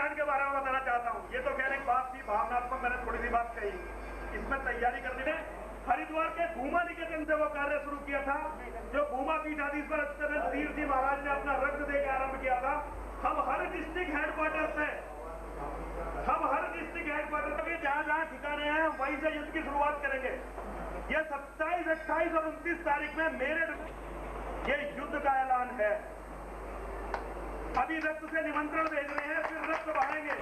कांड के बारे में बताना चाहता हूँ। ये तो कहने की बात थी भावनात्मक, मैंने थोड़ी सी बात कही। इसमें तैयारी करने में हरिद्वार के भूमा निकेतन से वो कार्य शुरू किया था, जो भूमा पीठाधीश्वर तीर जी महाराज ने अपना रक्त देकर आरंभ किया था। हम हर डिस्ट्रिक्ट हेडक्वार्टर से जहाँ जहाँ ठिकाने हैं वहीं से युद्ध की शुरुआत करेंगे। ये 27, 28 और 29 तारीख में मेरे ये युद्ध का ऐलान है। अभी रक्त से निमंत्रण भेज रहे हैं, फिर रक्त बढ़ाएंगे।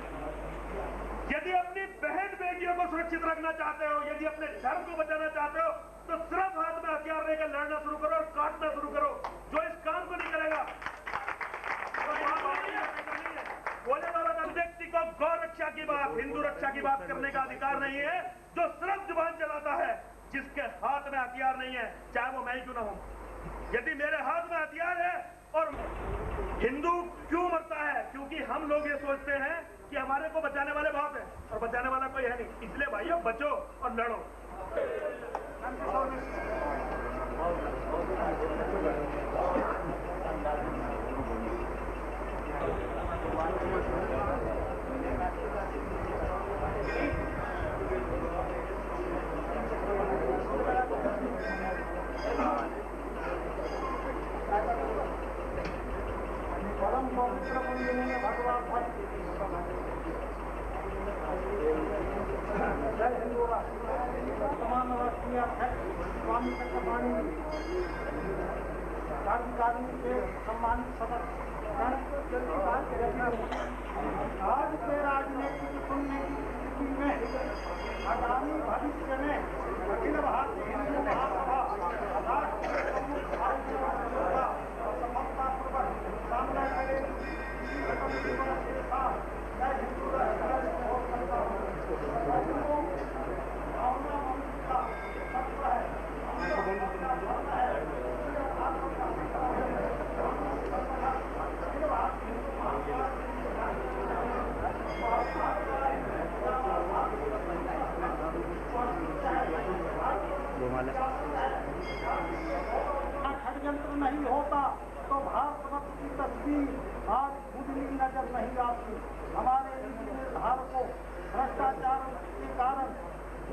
यदि अपनी बहन बेटियों को सुरक्षित रखना चाहते हो, यदि अपने धर्म को बचाना चाहते हो, तो सिर्फ हाथ में हथियार लेकर लड़ना शुरू करो और काटना शुरू करो। जो इस काम को नहीं करेगा बोले वाला व्यक्ति को गौ रक्षा की बात, हिंदू रक्षा की बात करने का अधिकार नहीं है। जो सिर्फ जुबान चलाता है, जिसके हाथ में हथियार नहीं है, चाहे वो मैं ही क्यों ना हूं। यदि मेरे हाथ में हथियार है, और हिंदू क्यों मरता है? क्योंकि हम लोग ये सोचते हैं कि हमारे को बचाने वाले बहुत हैं, और बचाने वाला कोई है नहीं। इसलिए भाइयों, बचो और लड़ो। क्रांतिकारी के सम्मानित सदस्य, आज के राजनीतिक सुनने की स्थिति में आगामी भविष्य में अखिल भारतीय हिंदू महासभा राष्ट्रीय प्रमुख और सफलतापूर्वक सामना करेगी। षड्यंत्र नहीं होता तो भारत वर्ष की तस्वीर आज उजली नजर नहीं आती। हमारे नीति निर्धारकों भ्रष्टाचार के कारण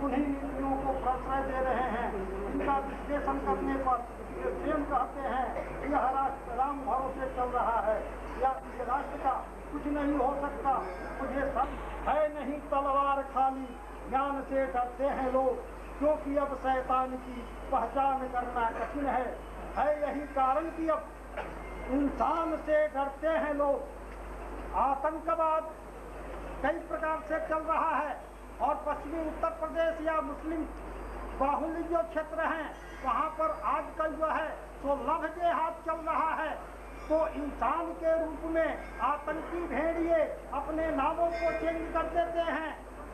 उन्हीं नीतियों को प्रश्रय दे रहे हैं। इनका विश्लेषण करने पर ये स्वयं कहते हैं यह राष्ट्र राम भरोसे चल रहा है, या इस राष्ट्र का कुछ नहीं हो सकता। मुझे सब है नहीं तलवार खाली, ज्ञान से डरते हैं लोग, क्योंकि अब शैतान की पहचान करना कठिन है। यही कारण कि अब इंसान से डरते हैं लोग। आतंकवाद कई प्रकार से चल रहा है, और पश्चिमी उत्तर प्रदेश या मुस्लिम बाहुल्य जो क्षेत्र हैं, वहाँ पर आजकल जो है तो लव जिहाद चल रहा है। तो इंसान के रूप में आतंकी भेड़िए अपने नामों को चेंज कर देते हैं,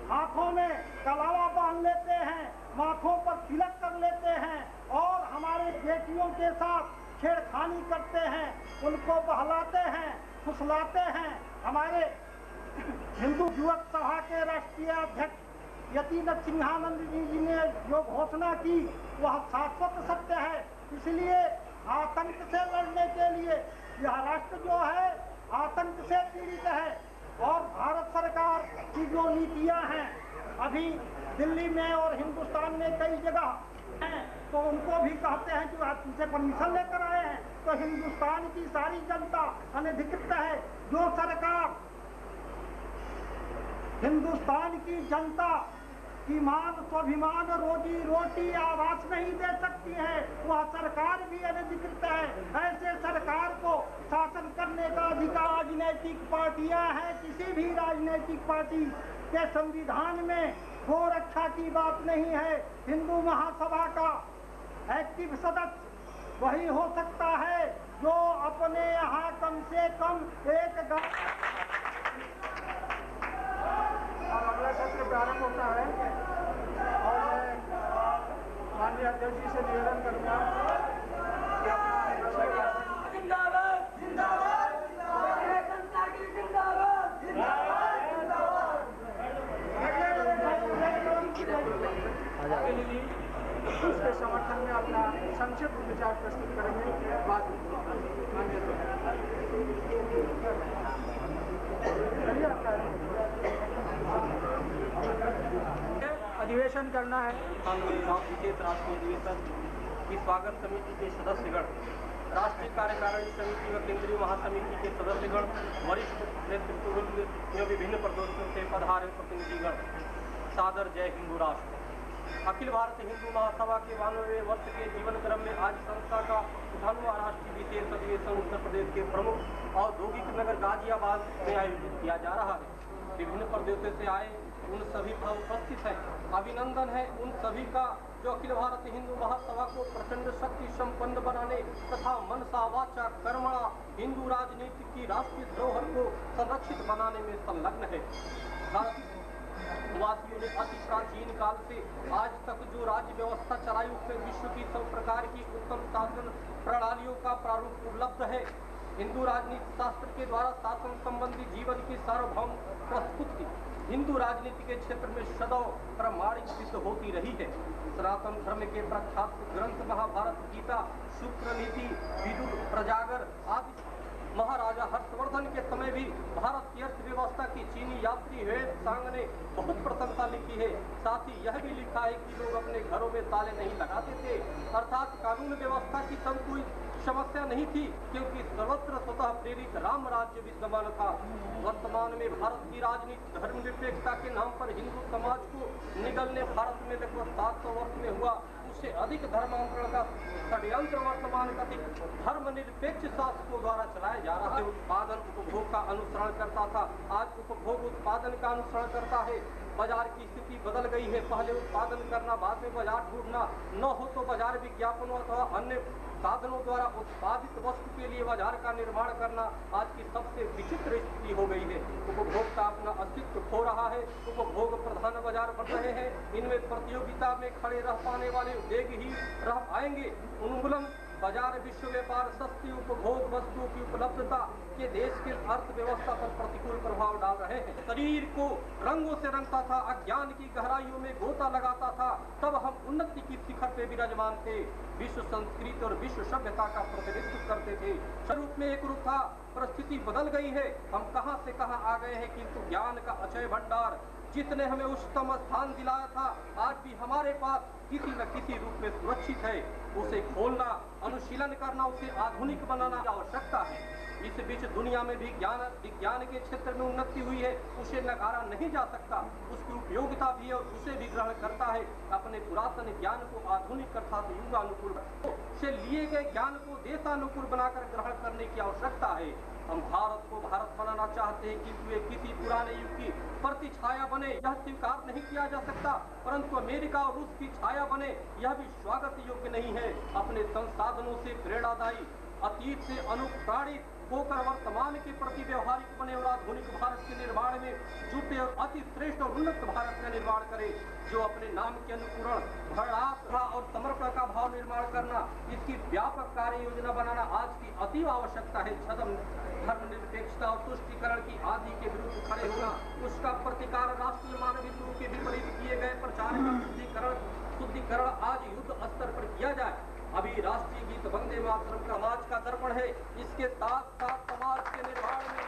हाथों में कलावा बांध लेते हैं, माथों पर तिलक कर लेते हैं, और हमारे बेटियों के साथ छेड़खानी करते हैं, उनको बहलाते हैं, फुसलाते हैं। हमारे हिंदू युवक सभा के राष्ट्रीय अध्यक्ष यतीन्द्र सिंहानंद जी ने जो घोषणा की वह शाश्वत सत्य है। इसलिए आतंक से लड़ने के लिए यह राष्ट्र जो है आतंक से पीड़ित है। और भारत सरकार की जो नीतियां हैं, अभी दिल्ली में और हिंदुस्तान में कई जगह हैं, तो उनको भी कहते हैं कि आप उनसे परमिशन लेकर आए हैं। तो हिंदुस्तान की सारी जनता अनधिकृत है। जो सरकार हिंदुस्तान की जनता की मान, स्वाभिमान, रोजी रोटी, आवास नहीं दे सकती है, वह सरकार भी अनधिकृत है। ऐसे सरकार को शासन करने का अधिकार राजनीतिक पार्टियां हैं। किसी भी राजनीतिक पार्टी के संविधान में गो रक्षा की बात नहीं है। हिंदू महासभा का एक्टिव सदस्य वही हो सकता है जो अपने यहाँ कम से कम एक और अगला सत्र प्रारंभ होता है, और मैं माननीय अध्यक्ष जी से निवेदन करूंगा कि अपना जिंदाबाद जिंदाबाद उसके समर्थन में अपना संक्षिप्त विचार प्रस्तुत करेंगे। बात माननीय अधिवेशन करना है। विशेष राष्ट्रीय अधिवेशन की स्वागत समिति के सदस्यगण, राष्ट्रीय कार्यकारिणी समिति व केंद्रीय महासमिति के सदस्यगण, वरिष्ठ नेतृत्व में विभिन्न प्रदेशों से पधारे प्रतिनिधिगण, सादर जय हिंदू राष्ट्र। अखिल भारत हिंदू महासभा के 92वें वर्ष के जीवन क्रम में आज संस्था का 98वां राष्ट्रीय विशेष अधिवेशन उत्तर प्रदेश के प्रमुख औद्योगिक नगर गाजियाबाद में आयोजित किया जा रहा है। विभिन्न प्रदेशों से आए उन सभी पर उपस्थित हैं। अभिनंदन है उन सभी का जो अखिल भारत हिंदू महासभा को प्रचंड शक्ति संपन्न बनाने तथा मनसा वाचा कर्मणा हिंदू राजनीति की राष्ट्रीय धरोहर को संरक्षित बनाने में संलग्न है। वासियों ने अति प्राचीन काल से आज तक जो राज्य व्यवस्था चलाई उसमें विश्व की सब प्रकार की उत्तम शासन प्रणालियों का प्रारूप उपलब्ध है। हिंदू राजनीति शास्त्र के द्वारा शासन संबंधी जीवन की सार्वभौम प्रस्तुति हिंदू राजनीति के क्षेत्र में सदैव प्रामाणिक सिद्ध होती रही है। सनातन धर्म के प्रख्यात ग्रंथ महाभारत, गीता, शुक्र नीति, विदुर, प्रजागर आदि महाराजा हर्षवर्धन के समय भी भारत की अर्थव्यवस्था की चीनी यात्री वेद सांग ने बहुत प्रशंसा लिखी है। साथ ही यह भी लिखा है कि लोग अपने घरों में ताले नहीं लगाते थे, अर्थात कानून व्यवस्था की तब कोई समस्या नहीं थी, क्योंकि सर्वत्र स्वतः प्रेरित राम राज्य विद्यमान था। वर्तमान में भारत की राजनीति धर्मनिरपेक्षता के नाम पर हिंदू समाज को निगलने भारत में लगभग 700 वर्ष में हुआ उससे अधिक धर्मांतरण का षड्यंत्र वर्तमान कथित धर्मनिरपेक्ष शासकों द्वारा चलाया जा रहा है। उत्पादन उपभोग का अनुसरण करता था, आज उपभोग उत्पादन का अनुसरण करता है। बाजार की स्थिति बदल गई है, पहले उत्पादन करना, बाद में बाजार ढूंढना, न हो तो बाजार विज्ञापनों अथवा अन्य साधनों द्वारा उत्पादित वस्तु के लिए बाजार का निर्माण करना आज की सबसे विचित्र स्थिति हो गई है। उपभोक्ता अपना अस्तित्व खो रहा है, उपभोग प्रधान बाजार बन रहे हैं। इनमें प्रतियोगिता में खड़े रह पाने वाले उद्योग ही रह पाएंगे। उन्मूलन बाजार विश्व व्यापार सस्ती उपभोग वस्तुओं की उपलब्धता के देश की अर्थव्यवस्था पर प्रतिकूल प्रभाव डाल रहे हैं। शरीर को रंगों से रंगता था, अज्ञान की गहराइयों में गोता लगाता था, तब हम उन्नति की शिखर पे विराजमान थे। विश्व संस्कृति और विश्व सभ्यता का प्रतिनिधित्व करते थे। स्वरूप में एक रूप था, परिस्थिति बदल गई है। हम कहां से कहां आ गए हैं, किंतु ज्ञान का अक्षय भंडार जिसने हमें उच्चतम स्थान दिलाया था आज भी हमारे पास किसी न किसी रूप में सुरक्षित है। उसे खोलना, अनुशीलन करना, उसे आधुनिक बनाना की आवश्यकता है। इस बीच दुनिया में भी विज्ञान के क्षेत्र में उन्नति हुई है, उसे नकारा नहीं जा सकता। उसकी उपयोगिता भी है और उसे भी ग्रहण करता है। अपने पुरातन ज्ञान को आधुनिक अर्थात युगानुकूल से लिए गए ज्ञान को देशानुकूल बनाकर ग्रहण करने की आवश्यकता है। हम भारत को भारत बनाना चाहते हैं, किंतु ये किसी पुराने युग की प्रति छाया बने यह स्वीकार नहीं किया जा सकता, परंतु अमेरिका और रूस की छाया बने यह भी स्वागत योग्य नहीं है। अपने संसाधनों से प्रेरणादायी अतीत से अनुप्राणित होकर वर्तमान के प्रति व्यवहारिक बने और आधुनिक भारत के निर्माण में जुटे और अति श्रेष्ठ और उन्नत भारत का निर्माण करे, जो अपने नाम के अनुकूरण, भरणात्मा और समर्पण का भाव निर्माण करना, इसकी व्यापक कार्य योजना बनाना आज की अतीव आवश्यकता है। धर्मनिरपेक्षता और तुष्टीकरण की आदि के विरुद्ध खड़े होना, उसका प्रतिकार राष्ट्रीय मानवीय हितों के विपरीत किए गए प्रचार का शुद्धिकरण आज युद्ध स्तर पर किया जाए। अभी राष्ट्रीय गीत वंदे मातरम समाज का दर्पण है, इसके साथ साथ समाज के निर्माण में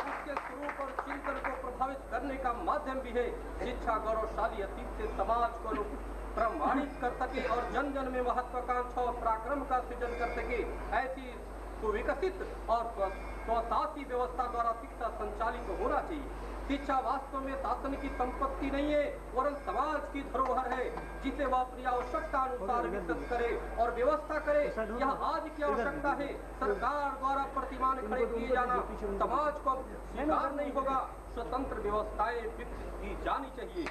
उसके स्वरूप और चिंतन को प्रभावित करने का माध्यम भी है। शिक्षा गौरवशाली अतीत से समाज को प्रमाणित कर सके और जन जन में महत्वाकांक्षा और पराक्रम का सृजन कर सके, ऐसी सुविकसित और स्वशासी व्यवस्था द्वारा शिक्षा संचालित होना चाहिए। शिक्षा वास्तव में शासन की संपत्ति नहीं है, वरन समाज की धरोहर है, जिसे वह अपनी आवश्यकता अनुसार विकसित करे और व्यवस्था करे। यह आज की आवश्यकता है। सरकार द्वारा प्रतिमान खड़े किए जाना समाज को स्वीकार नहीं होगा। स्वतंत्र व्यवस्थाएं विकसित की जानी चाहिए।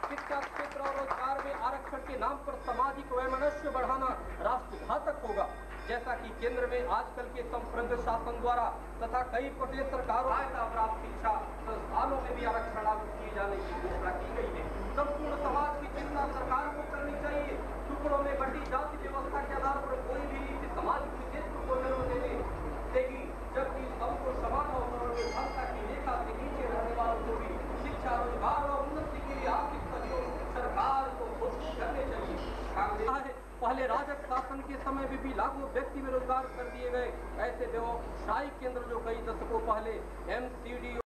शिक्षा क्षेत्र और रोजगार में आरक्षण के नाम पर सामाजिक वैमनस्य बढ़ाना राष्ट्रघातक होगा। जैसा कि केंद्र में आजकल के संप्रज्ञ शासन द्वारा तथा कई प्रदेश सरकारों प्राप्त शिक्षा संस्थानों में भी आरक्षण लागू किए जाने की घोषणा की गई है। संपूर्ण समाज की चिंता सरकार को करनी चाहिए। टुकड़ों में बटी जाति व्यवस्था के आधार पर कोई भी नीति समाज के क्षेत्र को जरूर देगी, जबकि सबको समान अवसरों में क्षमता की रेखा से नीचे रहने वालों को भी शिक्षा, रोजगार और उन्नति के लिए आर्थिक सहयोग सरकार को घोषित करने चाहिए। पहले राजक शासन के समय में भी लाखों व्यक्ति में रोजगार कर दिए गए। ऐसे व्यवसायिक केंद्र जो कई दशकों पहले MCD